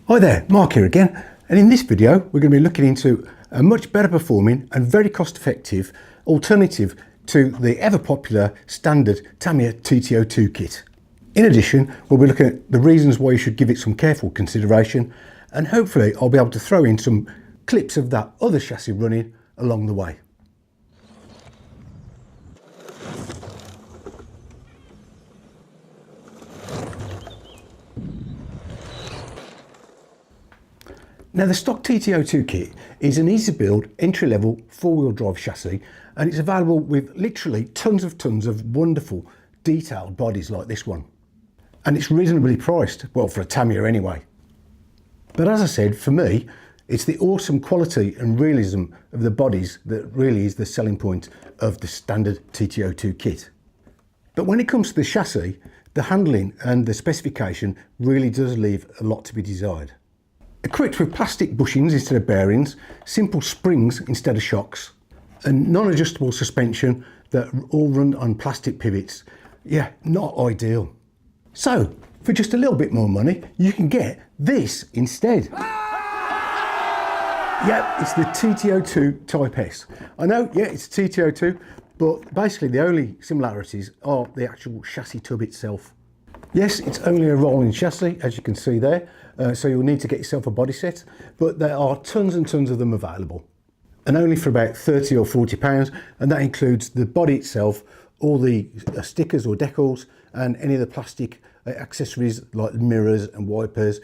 Hi there, Mark here again, and in this video we're going to be looking into a much better performing and very cost effective alternative to the ever popular standard Tamiya TT02 kit. In addition, we'll be looking at the reasons why you should give it some careful consideration, and hopefully I'll be able to throw in some clips of that other chassis running along the way. Now, the stock TT02 kit is an easy build, entry-level, four-wheel drive chassis, and it's available with literally tons of wonderful detailed bodies like this one. And it's reasonably priced, well, for a Tamiya anyway. But as I said, for me, it's the awesome quality and realism of the bodies that really is the selling point of the standard TT02 kit. But when it comes to the chassis, the handling and the specification really does leave a lot to be desired. Equipped with plastic bushings instead of bearings, simple springs instead of shocks, and non-adjustable suspension that all run on plastic pivots. Yeah, not ideal. So, for just a little bit more money, you can get this instead. Yep, it's the TT02 Type S. I know, yeah, it's TT02, but basically the only similarities are the actual chassis tub itself. Yes, it's only a rolling chassis, as you can see there, so you'll need to get yourself a body set, but there are tons and tons of them available, and only for about 30 or 40 pounds, and that includes the body itself, all the stickers or decals, and any of the plastic accessories like mirrors and wipers,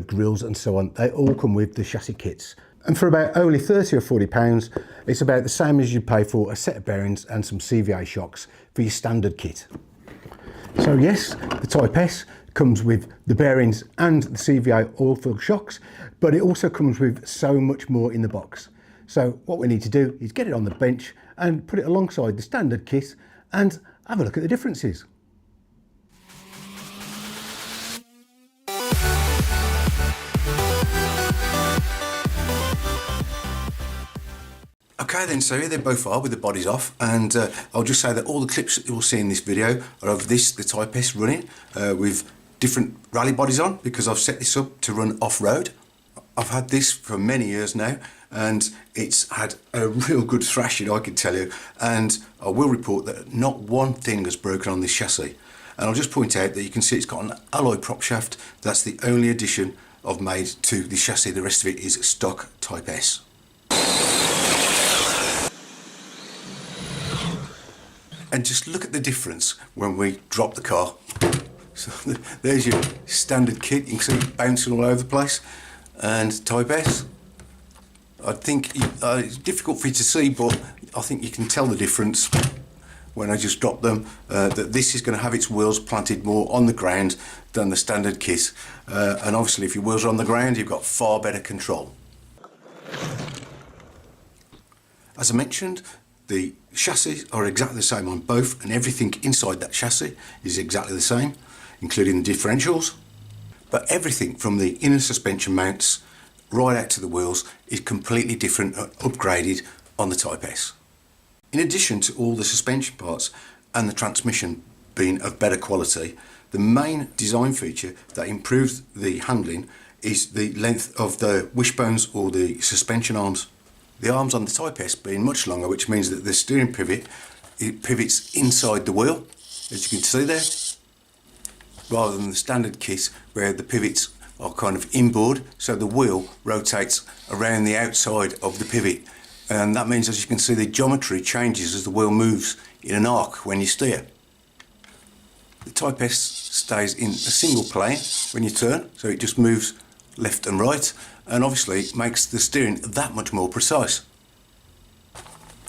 grills and so on. They all come with the chassis kits. And for about only 30 or 40 pounds, it's about the same as you pay for a set of bearings and some CVA shocks for your standard kit. So yes, the Type S comes with the bearings and the CVA oil-filled shocks, but it also comes with so much more in the box. So what we need to do is get it on the bench and put it alongside the standard kit and have a look at the differences. Okay then, so here they both are with the bodies off, and I'll just say that all the clips that you'll see in this video are of the Type S running with different rally bodies on, because I've set this up to run off-road. I've had this for many years now, and it's had a real good thrashing, I can tell you, and I will report that not one thing has broken on this chassis. And I'll just point out that you can see it's got an alloy prop shaft. That's the only addition I've made to the chassis. The rest of it is stock Type S. And just look at the difference when we drop the car. So there's your standard kit, you can see it bouncing all over the place. And Type S, I think it's difficult for you to see, but I think you can tell the difference when I just drop them, that this is going to have its wheels planted more on the ground than the standard kit. And obviously if your wheels are on the ground, you've got far better control. As I mentioned, the chassis are exactly the same on both, and everything inside that chassis is exactly the same, including the differentials. But everything from the inner suspension mounts right out to the wheels is completely different and upgraded on the Type S. In addition to all the suspension parts and the transmission being of better quality, the main design feature that improves the handling is the length of the wishbones or the suspension arms. The arms on the Type S being much longer, which means that the steering pivot, it pivots inside the wheel, as you can see there, rather than the standard kit where the pivots are kind of inboard, so the wheel rotates around the outside of the pivot. And that means, as you can see, the geometry changes as the wheel moves in an arc when you steer. The Type S stays in a single plane when you turn, so it just moves left and right, and obviously it makes the steering that much more precise.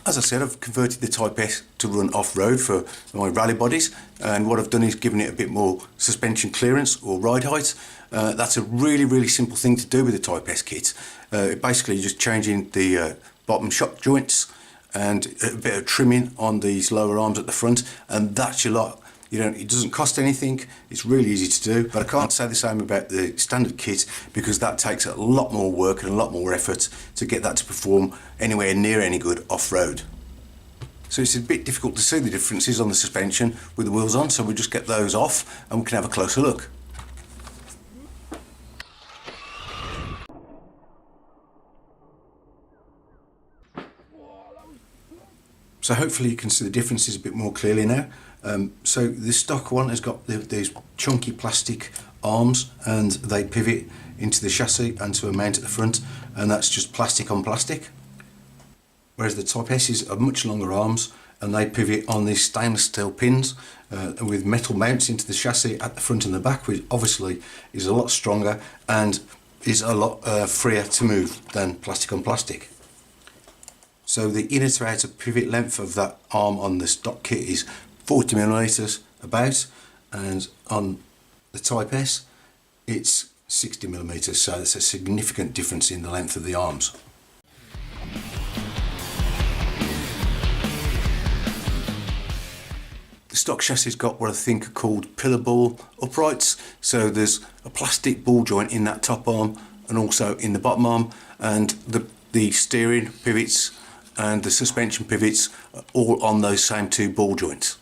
As I said, I've converted the Type S to run off-road for my rally bodies, and what I've done is given it a bit more suspension clearance or ride height. That's a really simple thing to do with the Type S kit. Basically just changing the bottom shock joints and a bit of trimming on these lower arms at the front, and that's your lot. It doesn't cost anything, it's really easy to do, but I can't say the same about the standard kit, because that takes a lot more work and a lot more effort to get that to perform anywhere near any good off-road. So it's a bit difficult to see the differences on the suspension with the wheels on, so we'll just get those off and we can have a closer look. So hopefully you can see the differences a bit more clearly now. So the stock one has got these chunky plastic arms, and they pivot into the chassis and to a mount at the front, and that's just plastic on plastic. Whereas the Type S's are much longer arms, and they pivot on these stainless steel pins with metal mounts into the chassis at the front and the back, which obviously is a lot stronger and is a lot freer to move than plastic on plastic. So the inner to outer pivot length of that arm on the stock kit is 40mm about, and on the Type S it's 60mm, so it's a significant difference in the length of the arms. The stock chassis's got what I think are called pillar ball uprights, so there's a plastic ball joint in that top arm and also in the bottom arm, and the steering pivots and the suspension pivots are all on those same two ball joints.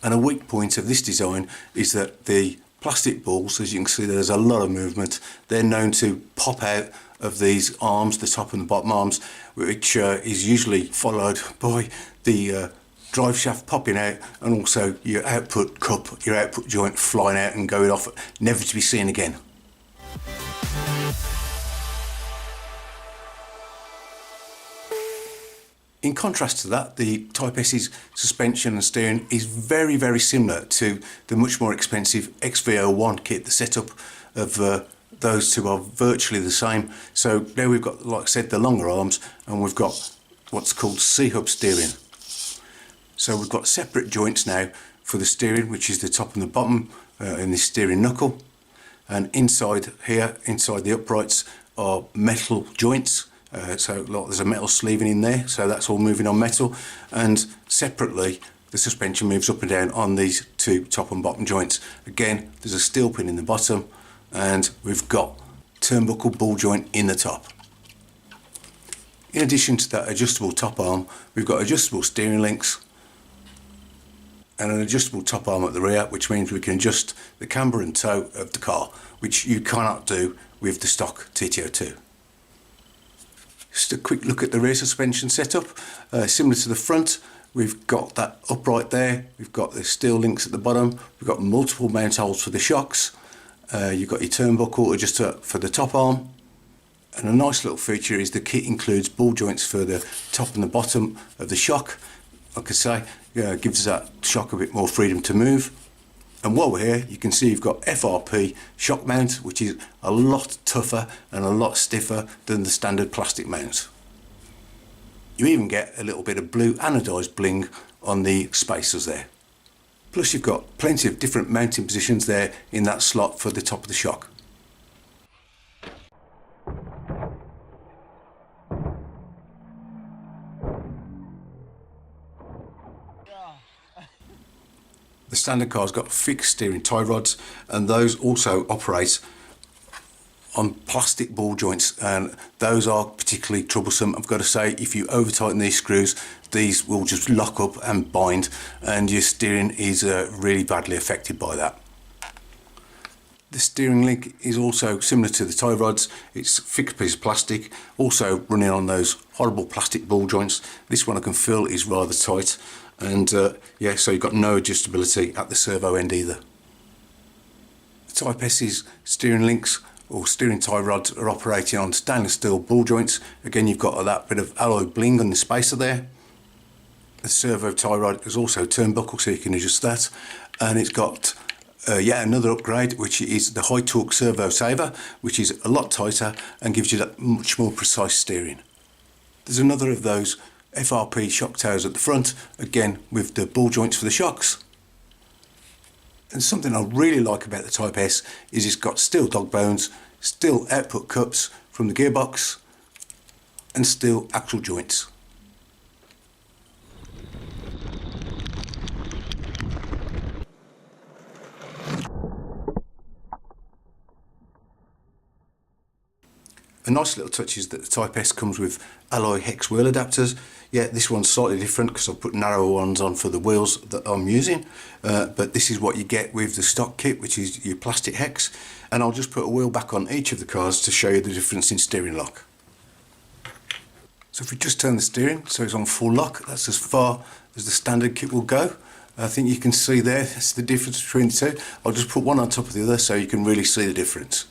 And a weak point of this design is that the plastic balls, as you can see there's a lot of movement, they're known to pop out of these arms, the top and the bottom arms, which is usually followed by the drive shaft popping out, and also your output cup, your output joint flying out and going off, never to be seen again. In contrast to that, the Type S's suspension and steering is very, very similar to the much more expensive XV01 kit. The setup of those two are virtually the same. So now we've got, like I said, the longer arms, and we've got what's called C-hub steering. So we've got separate joints now for the steering, which is the top and the bottom in the steering knuckle. And inside here, inside the uprights, are metal joints. So there's a metal sleeving in there, so that's all moving on metal. And separately, the suspension moves up and down on these two top and bottom joints. Again, there's a steel pin in the bottom, and we've got turnbuckle ball joint in the top. In addition to that adjustable top arm, we've got adjustable steering links and an adjustable top arm at the rear, which means we can adjust the camber and toe of the car, which you cannot do with the stock TT02. Just a quick look at the rear suspension setup. Similar to the front, we've got that upright there, we've got the steel links at the bottom, we've got multiple mount holes for the shocks, you've got your turnbuckle adjuster for the top arm, and a nice little feature is the kit includes ball joints for the top and the bottom of the shock. Like I say, gives that shock a bit more freedom to move. And while we're here, you can see you've got FRP shock mount, which is a lot tougher and a lot stiffer than the standard plastic mounts. You even get a little bit of blue anodised bling on the spacers there. Plus you've got plenty of different mounting positions there in that slot for the top of the shock. The standard car's got fixed steering tie rods, and those also operate on plastic ball joints, and those are particularly troublesome. I've got to say, if you over tighten these screws, these will just lock up and bind, and your steering is really badly affected by that. The steering link is also similar to the tie rods. It's a fixed piece of plastic, also running on those horrible plastic ball joints. This one I can feel is rather tight, and yeah, so you've got no adjustability at the servo end either. The Type S's steering links or steering tie rods are operating on stainless steel ball joints. Again, you've got that bit of alloy bling on the spacer there. The servo tie rod is also turnbuckle, so you can adjust that, and it's got yet another upgrade, which is the high torque servo saver, which is a lot tighter and gives you that much more precise steering. There's another of those FRP shock towers at the front, again with the ball joints for the shocks. And something I really like about the Type S is it's got steel dog bones, steel output cups from the gearbox, and steel axle joints. A nice little touch is that the Type S comes with alloy hex wheel adapters. Yeah, this one's slightly different because I've put narrower ones on for the wheels that I'm using, but this is what you get with the stock kit, which is your plastic hex. And I'll just put a wheel back on each of the cars to show you the difference in steering lock. So if we just turn the steering so it's on full lock, that's as far as the standard kit will go. I think you can see there, that's the difference between the two. I'll just put one on top of the other so you can really see the difference.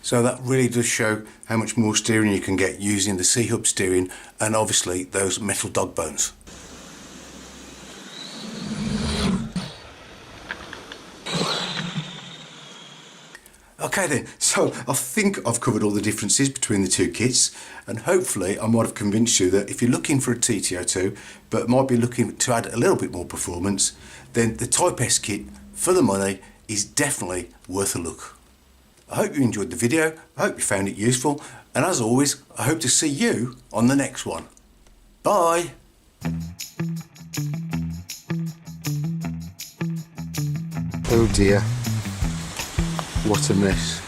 So that really does show how much more steering you can get using the C-hub steering and obviously those metal dog bones. Okay then, so I think I've covered all the differences between the two kits, and hopefully I might have convinced you that if you're looking for a TT02 but might be looking to add a little bit more performance, then the Type S kit for the money is definitely worth a look. I hope you enjoyed the video, I hope you found it useful, and as always I hope to see you on the next one. Bye! Oh dear. What a mess.